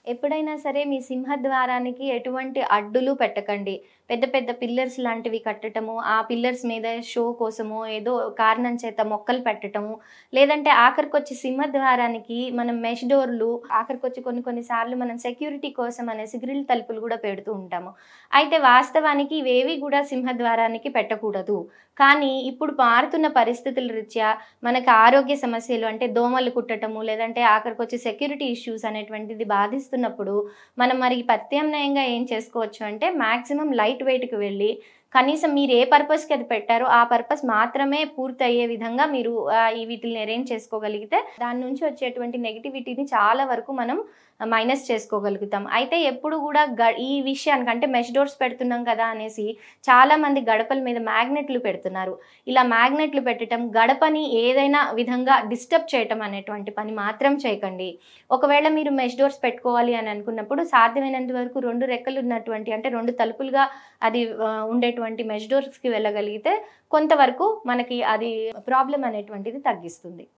ఎప్పుడైనా సరే మీ సింహద్వారానికి ఎటువంటి అడ్డులు పెట్టకండి. పెద్ద పెద్ద పిల్లర్స్ లాంటివి కట్టటము, ఆ పిల్లర్స్ మీద షో కోసమో ఏదో కారణం చేత మొక్కలు పెట్టటము, లేదంటే ఆఖరికొచ్చి సింహద్వారానికి మనం మెష్ డోర్‌లు ఆఖరికొచ్చి కొన్ని కొన్ని సార్లు మనం సెక్యూరిటీ కోసం అనేసి గ్రిల్ తలుపులు గూడా పెడుతూ ఉంటాము. అయితే వాస్తవానికి ఇవేవి గూడా సింహద్వారానికి పెట్టకూడదు. కానీ ఇప్పుడు మారుతున్న పరిస్థితుల రీత్యా మనకు ఆరోగ్య సమస్యలు అంటే దోమలు కుట్టటము, లేదంటే ఆఖరికొచ్చి సెక్యూరిటీ ఇష్యూస్ అనేటువంటిది బాధిస్తున్నప్పుడు మనం మరి ప్రత్యామ్నాయంగా ఏం చేసుకోవచ్చు అంటే మాక్సిమం లైట్ వెయిట్‌కి వెళ్ళి కనీసం మీరు ఏ పర్పస్‌కి అది పెట్టారో ఆ పర్పస్ మాత్రమే పూర్తయ్యే విధంగా మీరు ఈ వీటిల్ని అరేంజ్ చేసుకోగలిగితే దాని నుంచి వచ్చేటువంటి నెగటివిటీని చాలా వరకు మనం మైనస్ చేసుకోగలుగుతాం. అయితే ఎప్పుడు గూడా ఈ విషయానికి అంటే మెష్ డోర్స్ పెడుతున్నాం కదా అనేసి చాలామంది గడపల మీద మ్యాగ్నెట్లు పెడుతున్నారు. ఇలా మ్యాగ్నెట్లు పెట్టటం గడపని ఏదైనా విధంగా డిస్టర్బ్ చేయటం అనేటువంటి పని మాత్రం చేయకండి. ఒకవేళ మీరు మెష్ డోర్స్ పెట్టుకోవాలి అని అనుకున్నప్పుడు సాధ్యమైనంత వరకు 2 రెక్కలు ఉన్నటువంటి అంటే 2 తలుపులుగా అది ఉండేటువంటి మెష్ డోర్స్‌కి వెళ్ళగలిగితే కొంతవరకు మనకి అది ప్రాబ్లమ్ అనేటువంటిది తగ్గిస్తుంది.